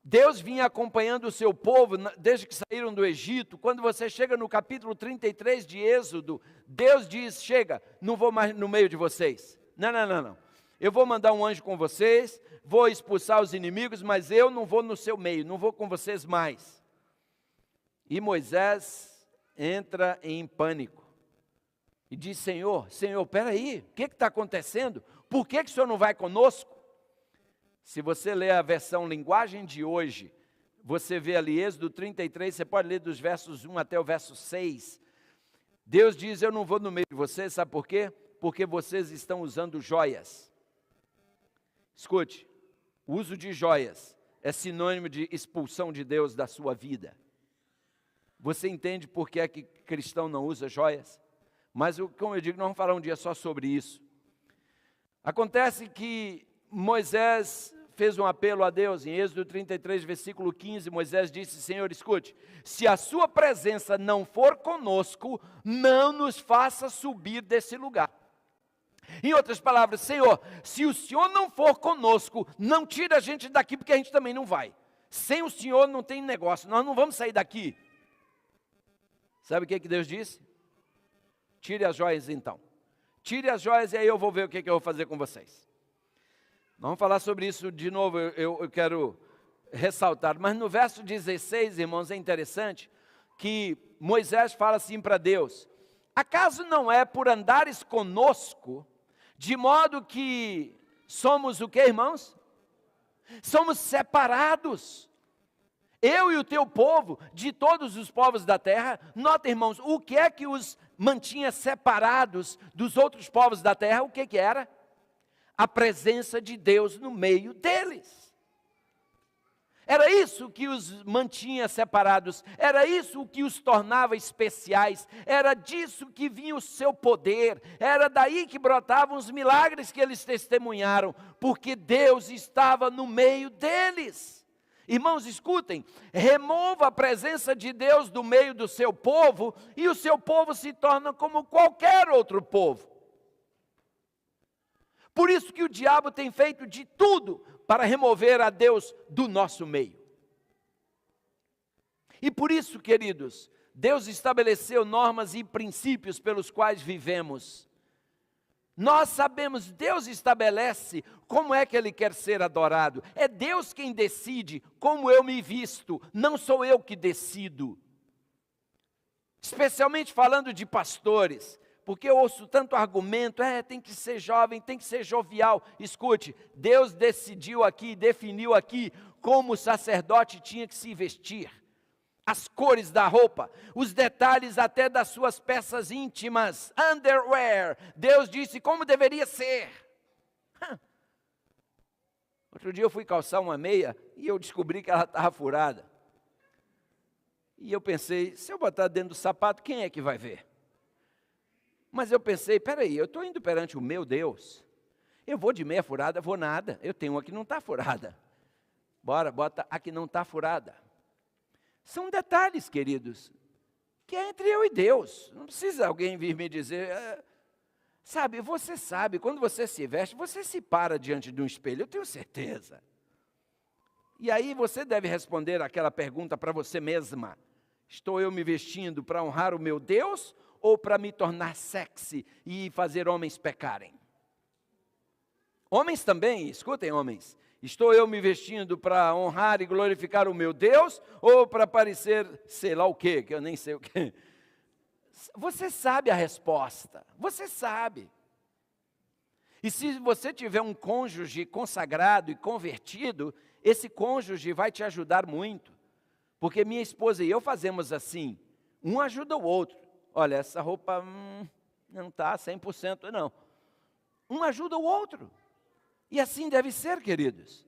Deus vinha acompanhando o seu povo desde que saíram do Egito. Quando você chega no capítulo 33 de Êxodo, Deus diz: chega, não vou mais no meio de vocês, não, eu vou mandar um anjo com vocês, vou expulsar os inimigos, mas eu não vou no seu meio, não vou com vocês mais. E Moisés entra em pânico e diz: Senhor, peraí, o que está acontecendo? Por que o Senhor não vai conosco? Se você ler a versão linguagem de hoje, você vê ali Êxodo 33, você pode ler dos versos 1 até o verso 6. Deus diz: eu não vou no meio de vocês, sabe por quê? Porque vocês estão usando joias. Escute, o uso de joias é sinônimo de expulsão de Deus da sua vida. Você entende por que é que cristão não usa joias? Mas, como eu digo, nós vamos falar um dia só sobre isso. Acontece que Moisés fez um apelo a Deus. Em Êxodo 33, versículo 15, Moisés disse: Senhor, escute, se a sua presença não for conosco, não nos faça subir desse lugar. Em outras palavras, Senhor, se o Senhor não for conosco, não tira a gente daqui, porque a gente também não vai. Sem o Senhor não tem negócio, nós não vamos sair daqui. Sabe o que Deus disse? Tire as joias então. Tire as joias e aí eu vou ver o que eu vou fazer com vocês. Nós vamos falar sobre isso de novo, eu quero ressaltar. Mas no verso 16, irmãos, é interessante que Moisés fala assim para Deus: acaso não é por andares conosco, de modo que somos o que, irmãos? Somos separados. Eu e o teu povo, de todos os povos da terra. Nota, irmãos, o que é que os mantinha separados dos outros povos da terra? O que era? A presença de Deus no meio deles. Era isso que os mantinha separados, era isso que os tornava especiais, era disso que vinha o seu poder, era daí que brotavam os milagres que eles testemunharam, porque Deus estava no meio deles. Irmãos, escutem, remova a presença de Deus do meio do seu povo e o seu povo se torna como qualquer outro povo. Por isso que o diabo tem feito de tudo para remover a Deus do nosso meio. E por isso, queridos, Deus estabeleceu normas e princípios pelos quais vivemos. Nós sabemos, Deus estabelece como é que Ele quer ser adorado. É Deus quem decide como eu me visto, não sou eu que decido. Especialmente falando de pastores, porque eu ouço tanto argumento, tem que ser jovem, tem que ser jovial. Escute, Deus decidiu aqui, definiu aqui como o sacerdote tinha que se vestir. As cores da roupa, os detalhes até das suas peças íntimas, underwear. Deus disse como deveria ser. Outro dia eu fui calçar uma meia e eu descobri que ela estava furada. E eu pensei, se eu botar dentro do sapato, quem é que vai ver? Mas eu pensei, peraí, eu estou indo perante o meu Deus. Eu vou de meia furada, vou nada. Eu tenho uma que não está furada. Bora, bota a que não está furada. São detalhes, queridos, que é entre eu e Deus. Não precisa alguém vir me dizer, sabe, você sabe, quando você se veste, você se para diante de um espelho, eu tenho certeza. E aí você deve responder aquela pergunta para você mesma: estou eu me vestindo para honrar o meu Deus, ou para me tornar sexy e fazer homens pecarem? Homens também, escutem homens, estou eu me vestindo para honrar e glorificar o meu Deus, ou para parecer sei lá o quê, que eu nem sei o quê? Você sabe a resposta, você sabe. E se você tiver um cônjuge consagrado e convertido, esse cônjuge vai te ajudar muito. Porque minha esposa e eu fazemos assim, um ajuda o outro. Olha, essa roupa não está 100% não. Um ajuda o outro. E assim deve ser, queridos.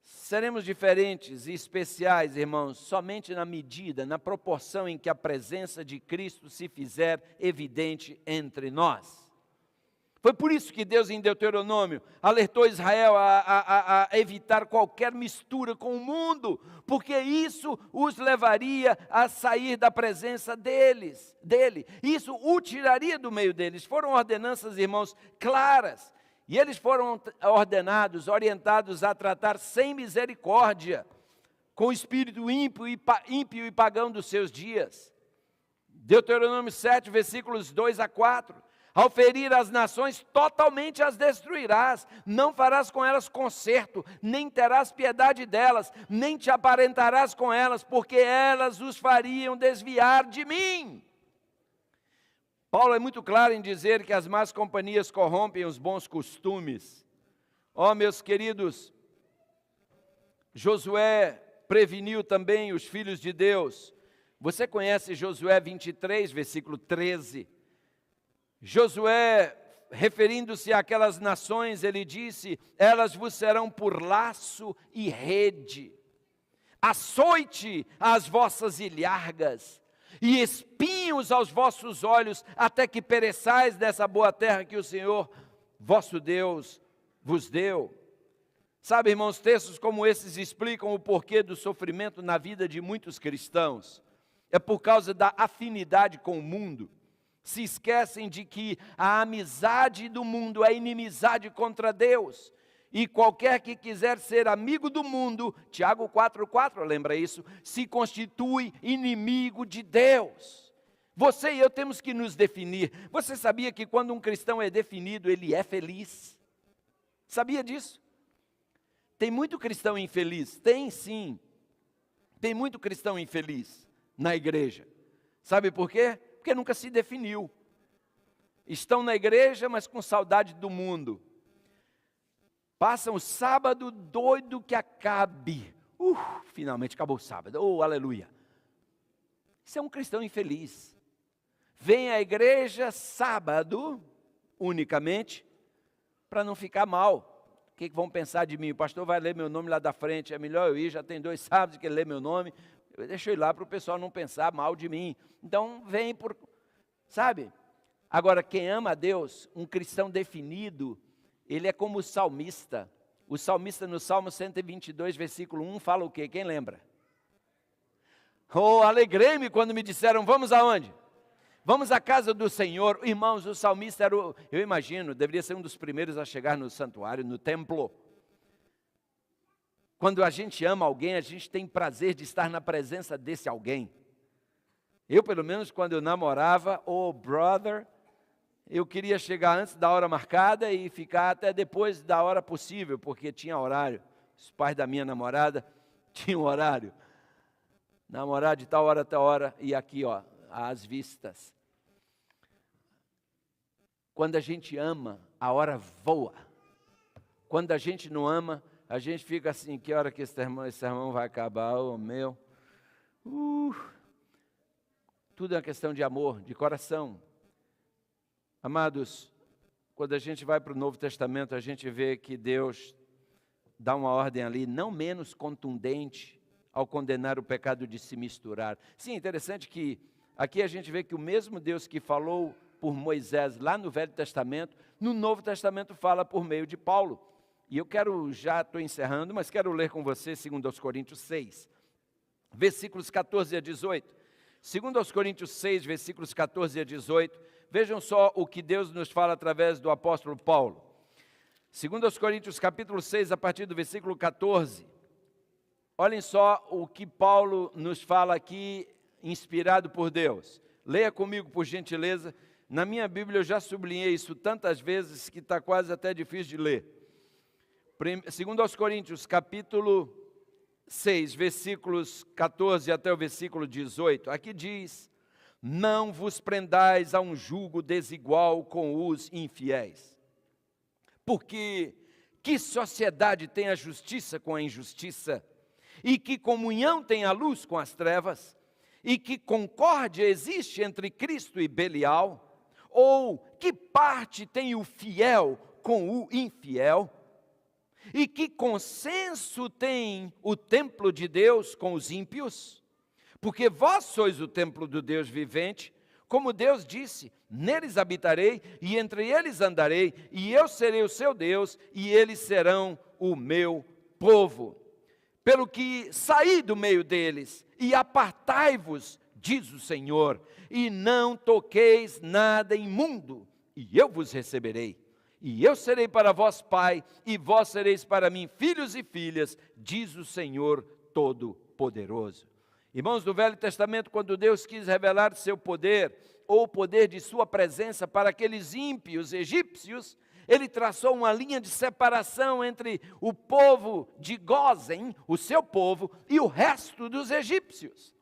Seremos diferentes e especiais, irmãos, somente na medida, na proporção em que a presença de Cristo se fizer evidente entre nós. Foi por isso que Deus, em Deuteronômio, alertou Israel a evitar qualquer mistura com o mundo, porque isso os levaria a sair da presença dele. Isso o tiraria do meio deles. Foram ordenanças, irmãos, claras. E eles foram ordenados, orientados a tratar sem misericórdia, com o espírito ímpio e pagão dos seus dias. Deuteronômio 7, versículos 2 a 4. Ao ferir as nações, totalmente as destruirás, não farás com elas conserto, nem terás piedade delas, nem te aparentarás com elas, porque elas os fariam desviar de mim. Paulo é muito claro em dizer que as más companhias corrompem os bons costumes. Meus queridos, Josué preveniu também os filhos de Deus. Você conhece Josué 23, versículo 13. Josué, referindo-se àquelas nações, ele disse: elas vos serão por laço e rede, açoite às vossas ilhargas, e espinhos aos vossos olhos, até que pereçais dessa boa terra que o Senhor, vosso Deus, vos deu. Sabe, irmãos, textos como esses explicam o porquê do sofrimento na vida de muitos cristãos. É por causa da afinidade com o mundo. Se esquecem de que a amizade do mundo é inimizade contra Deus. E qualquer que quiser ser amigo do mundo, Tiago 4,4 lembra isso, se constitui inimigo de Deus. Você e eu temos que nos definir. Você sabia que quando um cristão é definido, ele é feliz? Sabia disso? Tem muito cristão infeliz? Tem sim. Tem muito cristão infeliz na igreja. Sabe por quê? Porque nunca se definiu. Estão na igreja, mas com saudade do mundo. Passam o sábado doido que acabe. Finalmente acabou o sábado. Aleluia. Isso é um cristão infeliz. Vem à igreja sábado, unicamente, para não ficar mal. O que vão pensar de mim? O pastor vai ler meu nome lá da frente. É melhor eu ir, já tem 2 sábados que ele lê meu nome. Deixa eu ir lá para o pessoal não pensar mal de mim. Então, vem por... Sabe? Agora, quem ama a Deus, um cristão definido, ele é como o salmista. O salmista no Salmo 122, versículo 1, fala o quê? Quem lembra? Alegrei-me quando me disseram, vamos aonde? Vamos à casa do Senhor. Irmãos, o salmista era eu imagino, deveria ser um dos primeiros a chegar no santuário, no templo. Quando a gente ama alguém, a gente tem prazer de estar na presença desse alguém. Eu, pelo menos, quando eu namorava, brother, eu queria chegar antes da hora marcada e ficar até depois da hora possível, porque tinha horário. Os pais da minha namorada tinham horário. Namorar de tal hora até hora, e aqui, às vistas. Quando a gente ama, a hora voa. Quando a gente não ama, a gente fica assim, que hora que esse sermão vai acabar? Meu. Tudo é uma questão de amor, de coração. Amados, quando a gente vai para o Novo Testamento, a gente vê que Deus dá uma ordem ali, não menos contundente, ao condenar o pecado de se misturar. Sim, interessante que aqui a gente vê que o mesmo Deus que falou por Moisés lá no Velho Testamento, no Novo Testamento fala por meio de Paulo. E eu já estou encerrando, mas quero ler com você 2 Coríntios 6, versículos 14 a 18. 2 Coríntios 6, versículos 14 a 18. Vejam só o que Deus nos fala através do apóstolo Paulo. 2 Coríntios capítulo 6, a partir do versículo 14. Olhem só o que Paulo nos fala aqui, inspirado por Deus. Leia comigo, por gentileza. Na minha Bíblia eu já sublinhei isso tantas vezes que está quase até difícil de ler. 2 Coríntios, capítulo 6, versículos 14 até o versículo 18. Aqui diz: não vos prendais a um jugo desigual com os infiéis. Porque que sociedade tem a justiça com a injustiça? E que comunhão tem a luz com as trevas? E que concórdia existe entre Cristo e Belial? Ou que parte tem o fiel com o infiel? E que consenso tem o templo de Deus com os ímpios? Porque vós sois o templo do Deus vivente, como Deus disse: neles habitarei, e entre eles andarei, e eu serei o seu Deus, e eles serão o meu povo. Pelo que saí do meio deles, e apartai-vos, diz o Senhor, e não toqueis nada imundo, e eu vos receberei. E eu serei para vós pai, e vós sereis para mim filhos e filhas, diz o Senhor Todo-Poderoso. Irmãos, do Velho Testamento, quando Deus quis revelar seu poder, ou o poder de sua presença para aqueles ímpios egípcios, Ele traçou uma linha de separação entre o povo de Gósen, o seu povo, e o resto dos egípcios.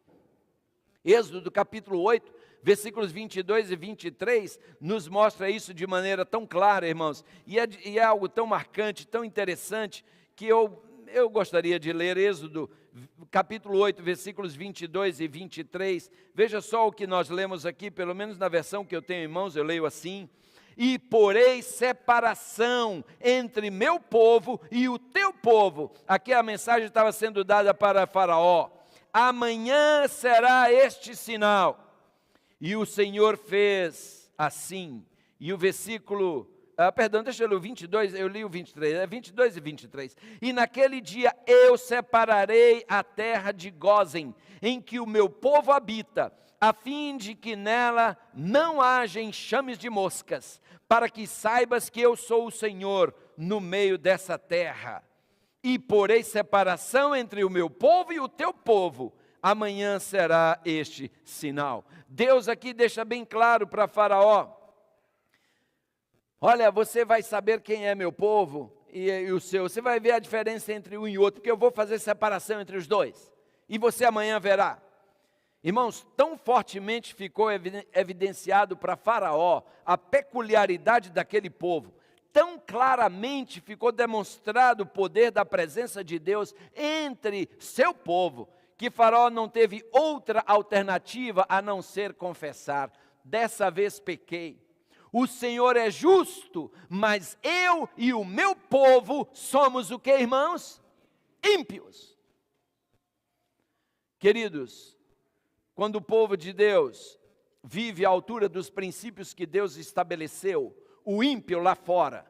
Êxodo capítulo 8, versículos 22 e 23, nos mostra isso de maneira tão clara, irmãos, e é algo tão marcante, tão interessante, que eu gostaria de ler Êxodo capítulo 8, versículos 22 e 23, veja só o que nós lemos aqui, pelo menos na versão que eu tenho em mãos, eu leio assim: e porei separação entre meu povo e o teu povo. Aqui a mensagem estava sendo dada para Faraó: amanhã será este sinal. E o Senhor fez assim. E o versículo, deixa eu ler o 22, eu li o 23, 22 e 23. E naquele dia eu separarei a terra de Gósen, em que o meu povo habita, a fim de que nela não haja enxames de moscas, para que saibas que eu sou o Senhor no meio dessa terra. E porei separação entre o meu povo e o teu povo. Amanhã será este sinal. Deus aqui deixa bem claro para Faraó: olha, você vai saber quem é meu povo e o seu. Você vai ver a diferença entre um e outro, porque eu vou fazer separação entre os dois. E você amanhã verá. Irmãos, tão fortemente ficou evidenciado para Faraó a peculiaridade daquele povo. Tão claramente ficou demonstrado o poder da presença de Deus entre seu povo, que Faraó não teve outra alternativa a não ser confessar: dessa vez pequei. O Senhor é justo, mas eu e o meu povo somos o que, irmãos? Ímpios. Queridos, quando o povo de Deus vive à altura dos princípios que Deus estabeleceu, o ímpio lá fora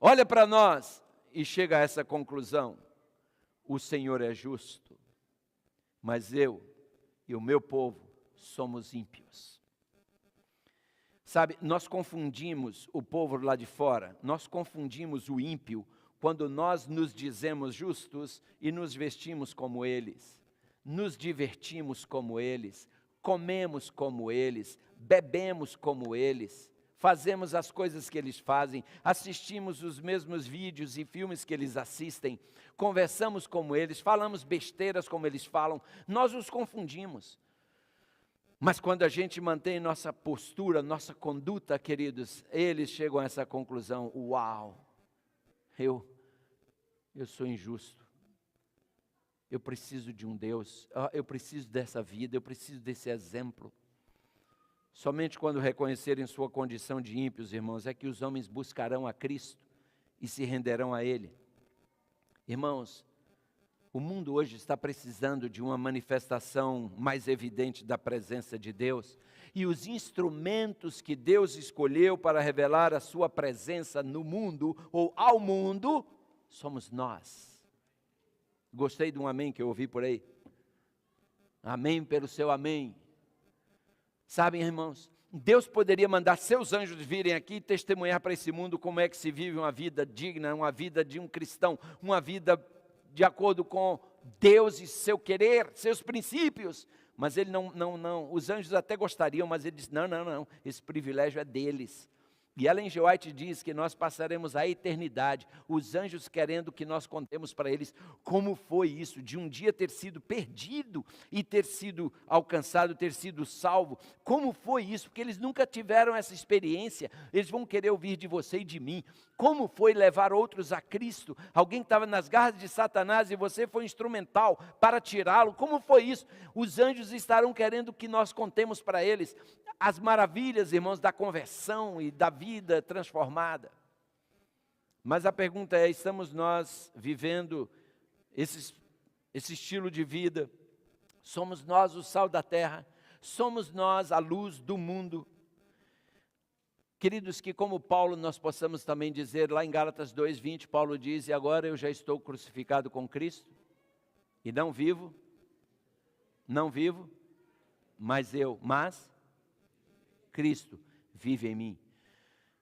olha para nós e chega a essa conclusão: o Senhor é justo, mas eu e o meu povo somos ímpios. Sabe, nós confundimos o povo lá de fora, nós confundimos o ímpio quando nós nos dizemos justos e nos vestimos como eles, nos divertimos como eles, comemos como eles, bebemos como eles, fazemos as coisas que eles fazem, assistimos os mesmos vídeos e filmes que eles assistem, conversamos como eles, falamos besteiras como eles falam, nós os confundimos. Mas quando a gente mantém nossa postura, nossa conduta, queridos, eles chegam a essa conclusão: uau, eu sou injusto, eu preciso de um Deus, eu preciso dessa vida, eu preciso desse exemplo. Somente quando reconhecerem sua condição de ímpios, irmãos, é que os homens buscarão a Cristo e se renderão a Ele. Irmãos, o mundo hoje está precisando de uma manifestação mais evidente da presença de Deus. E os instrumentos que Deus escolheu para revelar a sua presença no mundo, ou ao mundo, somos nós. Gostei de um amém que eu ouvi por aí. Amém pelo seu amém. Sabem, irmãos, Deus poderia mandar seus anjos virem aqui e testemunhar para esse mundo como é que se vive uma vida digna, uma vida de um cristão, uma vida de acordo com Deus e seu querer, seus princípios. mas ele não. Os anjos até gostariam, mas ele disse: não, esse privilégio é deles. E Ellen G. White diz que nós passaremos a eternidade, os anjos querendo que nós contemos para eles como foi isso, de um dia ter sido perdido e ter sido alcançado, ter sido salvo. Como foi isso? Porque eles nunca tiveram essa experiência, eles vão querer ouvir de você e de mim. Como foi levar outros a Cristo? Alguém que estava nas garras de Satanás e você foi instrumental para tirá-lo. Como foi isso? Os anjos estarão querendo que nós contemos para eles as maravilhas, irmãos, da conversão e da vida transformada. Mas a pergunta é: estamos nós vivendo esse estilo de vida? Somos nós o sal da terra? Somos nós a luz do mundo? Queridos, que como Paulo nós possamos também dizer, lá em Gálatas 2:20, Paulo diz: e agora eu já estou crucificado com Cristo, e não vivo, mas Cristo vive em mim.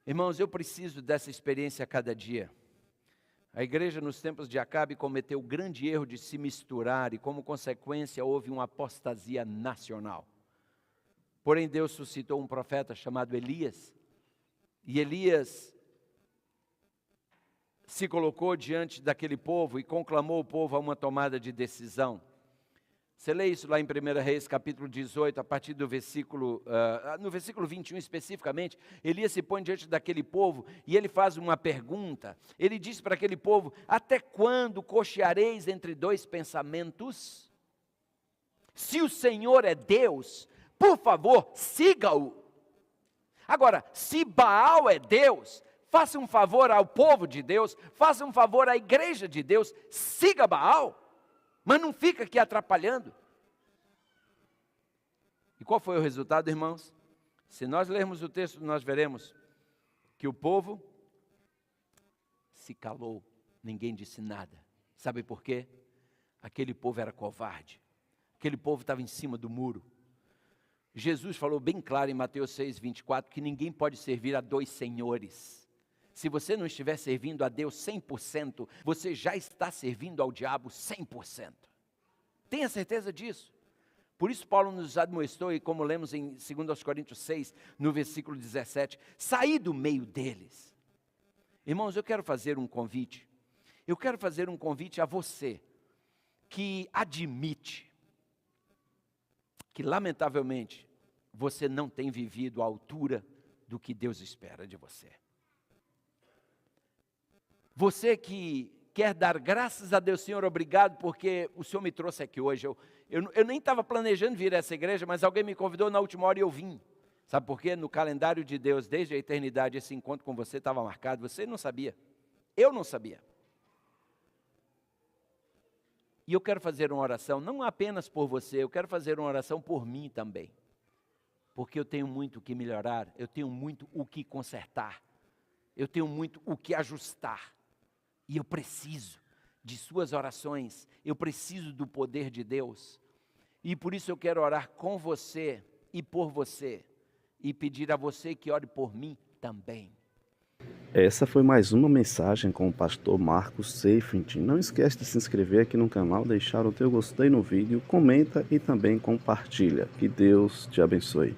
Irmãos, eu preciso dessa experiência a cada dia. A igreja nos tempos de Acabe cometeu o grande erro de se misturar e como consequência houve uma apostasia nacional. Porém Deus suscitou um profeta chamado Elias, e Elias se colocou diante daquele povo e conclamou o povo a uma tomada de decisão. Você lê isso lá em 1 Reis, capítulo 18, a partir do versículo, no versículo 21 especificamente, Elias se põe diante daquele povo e ele faz uma pergunta. Ele diz para aquele povo: até quando cocheareis entre dois pensamentos? Se o Senhor é Deus, por favor, siga-o. Agora, se Baal é Deus, faça um favor ao povo de Deus, faça um favor à igreja de Deus, siga Baal. Mas não fica aqui atrapalhando. E qual foi o resultado, irmãos? Se nós lermos o texto, nós veremos que o povo se calou, ninguém disse nada. Sabe por quê? Aquele povo era covarde. Aquele povo estava em cima do muro. Jesus falou bem claro em Mateus 6:24 que ninguém pode servir a dois senhores. Se você não estiver servindo a Deus 100%, você já está servindo ao diabo 100%. Tenha certeza disso. Por isso Paulo nos admoestou, e como lemos em 2 Coríntios 6, no versículo 17, saí do meio deles. Irmãos, eu quero fazer um convite. Eu quero fazer um convite a você que admite que, lamentavelmente, você não tem vivido à altura do que Deus espera de você. Você que quer dar graças a Deus: Senhor, obrigado porque o Senhor me trouxe aqui hoje. Eu nem estava planejando vir a essa igreja, mas alguém me convidou na última hora e eu vim. Sabe por quê? No calendário de Deus, desde a eternidade, esse encontro com você estava marcado. Você não sabia. Eu não sabia. E eu quero fazer uma oração, não apenas por você, eu quero fazer uma oração por mim também. Porque eu tenho muito o que melhorar, eu tenho muito o que consertar, eu tenho muito o que ajustar. E eu preciso de suas orações, eu preciso do poder de Deus. E por isso eu quero orar com você e por você, e pedir a você que ore por mim também. Essa foi mais uma mensagem com o pastor Marcos Seifert. Não esquece de se inscrever aqui no canal, deixar o teu gostei no vídeo, comenta e também compartilha. Que Deus te abençoe.